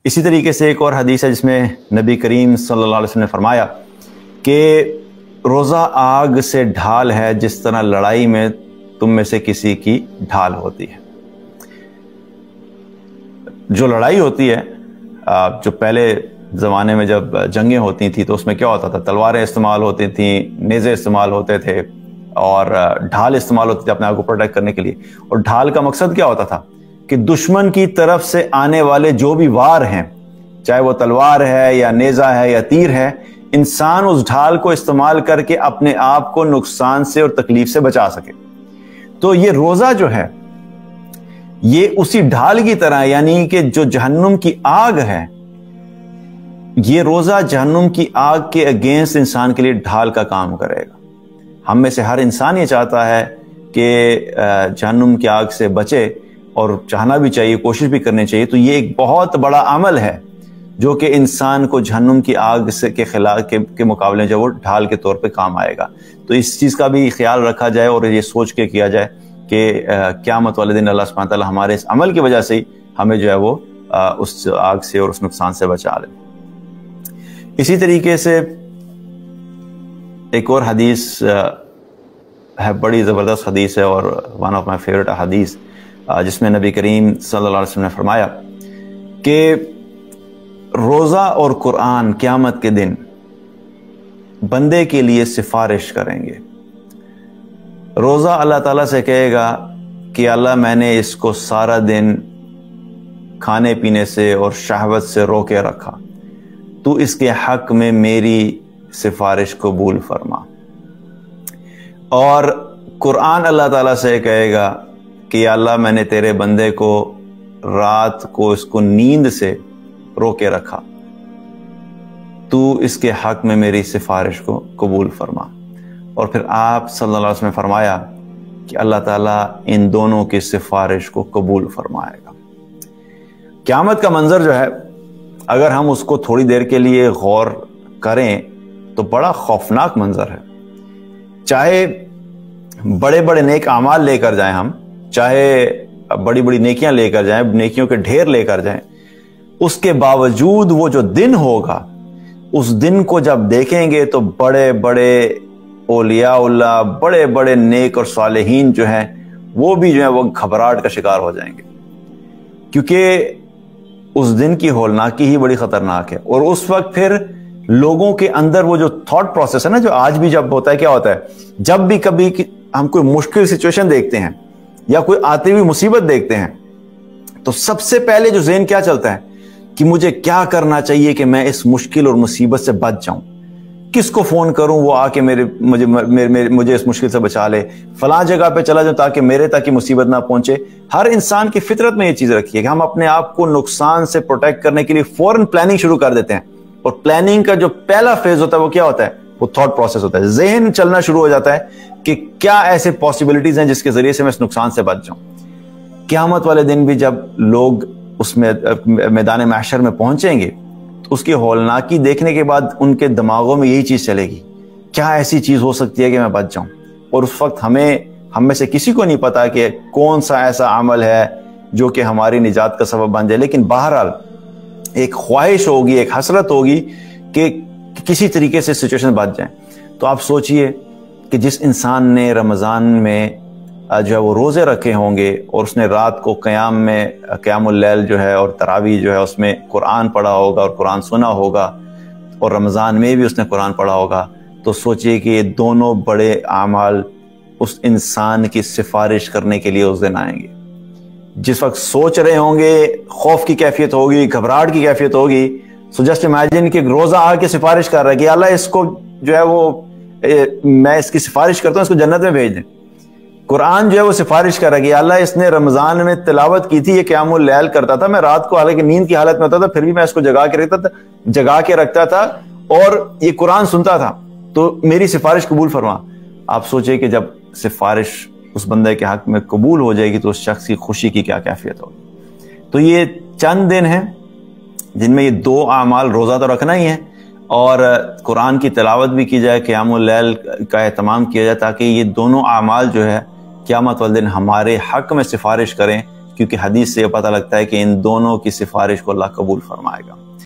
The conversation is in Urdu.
اسی طریقے سے ایک اور حدیث ہے جس میں نبی کریم صلی اللہ علیہ وسلم نے فرمایا کہ روزہ آگ سے ڈھال ہے جس طرح لڑائی میں تم میں سے کسی کی ڈھال ہوتی ہے۔ جو لڑائی ہوتی ہے، جو پہلے زمانے میں جب جنگیں ہوتی تھیں تو اس میں کیا ہوتا تھا؟ تلواریں استعمال ہوتی تھیں، نیزے استعمال ہوتے تھے اور ڈھال استعمال ہوتی تھی اپنے آپ کو پروٹیکٹ کرنے کے لیے۔ اور ڈھال کا مقصد کیا ہوتا تھا؟ کہ دشمن کی طرف سے آنے والے جو بھی وار ہیں، چاہے وہ تلوار ہے یا نیزہ ہے یا تیر ہے، انسان اس ڈھال کو استعمال کر کے اپنے آپ کو نقصان سے اور تکلیف سے بچا سکے۔ تو یہ روزہ جو ہے یہ اسی ڈھال کی طرح، یعنی کہ جو جہنم کی آگ ہے، یہ روزہ جہنم کی آگ کے اگینسٹ انسان کے لیے ڈھال کا کام کرے گا۔ ہم میں سے ہر انسان یہ چاہتا ہے کہ جہنم کی آگ سے بچے، اور چاہنا بھی چاہیے، کوشش بھی کرنی چاہیے۔ تو یہ ایک بہت بڑا عمل ہے جو کہ انسان کو جہنم کی آگ سے کے خلاف کے مقابلے جو وہ ڈھال کے طور پہ کام آئے گا۔ تو اس چیز کا بھی خیال رکھا جائے اور یہ سوچ کے کیا جائے کہ قیامت والے دن اللہ سبحانہ تعالیٰ ہمارے اس عمل کی وجہ سے ہی ہمیں جو ہے وہ اس آگ سے اور اس نقصان سے بچا لے۔ اسی طریقے سے ایک اور حدیث ہے، بڑی زبردست حدیث ہے اور ون آف مائی فیورٹ حدیث، جس میں نبی کریم صلی اللہ علیہ وسلم نے فرمایا کہ روزہ اور قرآن قیامت کے دن بندے کے لیے سفارش کریں گے۔ روزہ اللہ تعالیٰ سے کہے گا کہ اللہ میں نے اس کو سارا دن کھانے پینے سے اور شہوت سے روکے رکھا، تو اس کے حق میں میری سفارش قبول فرما۔ اور قرآن اللہ تعالیٰ سے کہے گا کہ اللہ میں نے تیرے بندے کو رات کو اس کو نیند سے روکے رکھا، تو اس کے حق میں میری سفارش کو قبول فرما۔ اور پھر آپ صلی اللہ علیہ وسلم نے فرمایا کہ اللہ تعالیٰ ان دونوں کی سفارش کو قبول فرمائے گا۔ قیامت کا منظر جو ہے، اگر ہم اس کو تھوڑی دیر کے لیے غور کریں تو بڑا خوفناک منظر ہے۔ چاہے بڑے بڑے نیک اعمال لے کر جائیں ہم، چاہے بڑی بڑی نیکیاں لے کر جائیں، نیکیوں کے ڈھیر لے کر جائیں، اس کے باوجود وہ جو دن ہوگا، اس دن کو جب دیکھیں گے تو بڑے بڑے اولیاء اللہ، بڑے بڑے نیک اور صالحین جو ہیں وہ بھی جو ہے وہ گھبراہٹ کا شکار ہو جائیں گے، کیونکہ اس دن کی ہولناکی ہی بڑی خطرناک ہے۔ اور اس وقت پھر لوگوں کے اندر وہ جو تھاٹ پروسیس ہے نا، جو آج بھی جب ہوتا ہے، کیا ہوتا ہے؟ جب بھی کبھی ہم کوئی مشکل سچویشن دیکھتے ہیں یا کوئی آتی ہوئی مصیبت دیکھتے ہیں تو سب سے پہلے جو ذہن کیا چلتا ہے کہ مجھے کیا کرنا چاہیے کہ میں اس مشکل اور مصیبت سے بچ جاؤں، کس کو فون کروں وہ آ کے مجھے اس مشکل سے بچا لے، فلاں جگہ پہ چلا جاؤں تاکہ میرے تک مصیبت نہ پہنچے۔ ہر انسان کی فطرت میں یہ چیز رکھی ہے کہ ہم اپنے آپ کو نقصان سے پروٹیکٹ کرنے کے لیے فوراً پلاننگ شروع کر دیتے ہیں، اور پلاننگ کا جو پہلا فیز ہوتا ہے وہ کیا ہوتا ہے؟ وہ تھاٹ پروسیس ہوتا ہے۔ ذہن چلنا شروع ہو جاتا ہے کہ کیا ایسے پاسبلٹیز ہیں جس کے ذریعے سے میں اس نقصان سے بچ جاؤں۔ قیامت والے دن بھی جب لوگ اس میں میدان محشر میں پہنچیں گے تو اس کی ہولناکی دیکھنے کے بعد ان کے دماغوں میں یہی چیز چلے گی، کیا ایسی چیز ہو سکتی ہے کہ میں بچ جاؤں؟ اور اس وقت ہم میں سے کسی کو نہیں پتا کہ کون سا ایسا عمل ہے جو کہ ہماری نجات کا سبب بن جائے، لیکن بہرحال ایک خواہش ہوگی، ایک حسرت ہوگی کہ کسی طریقے سے سچویشن بچ جائیں۔ تو آپ سوچئے کہ جس انسان نے رمضان میں جو ہے وہ روزے رکھے ہوں گے اور اس نے رات کو قیام اللیل جو ہے اور تراویح جو ہے اس میں قرآن پڑھا ہوگا اور قرآن سنا ہوگا، اور رمضان میں بھی اس نے قرآن پڑھا ہوگا، تو سوچئے کہ یہ دونوں بڑے اعمال اس انسان کی سفارش کرنے کے لیے اس دن آئیں گے۔ جس وقت سوچ رہے ہوں گے، خوف کی کیفیت ہوگی، گھبراہٹ کی کیفیت ہوگی، سو جسٹ امیجن کہ روزہ آ کے سفارش کر رہا ہے کہ اللہ اس کو جو ہے وہ میں اس کی سفارش کرتا ہوں، اس کو جنت میں بھیج دیں۔ قرآن جو ہے وہ سفارش کر رہا ہے کہ اللہ اس نے رمضان میں تلاوت کی تھی، یہ قیام اللیل کرتا تھا، میں رات کو حالانکہ نیند کی حالت میں ہوتا تھا پھر بھی میں اس کو جگا کے رکھتا تھا اور یہ قرآن سنتا تھا، تو میری سفارش قبول فرما۔ آپ سوچیں کہ جب سفارش اس بندے کے حق میں قبول ہو جائے گی تو اس شخص کی خوشی کی کیا کیفیت ہوگی۔ تو یہ چند دن ہیں جن میں یہ دو اعمال، روزہ تو رکھنا ہی ہے اور قرآن کی تلاوت بھی کی جائے، قیام اللیل کا اہتمام کیا جائے، تاکہ یہ دونوں اعمال جو ہے قیامت والے دن ہمارے حق میں سفارش کریں کیونکہ حدیث سے یہ پتہ لگتا ہے کہ ان دونوں کی سفارش کو اللہ قبول فرمائے گا۔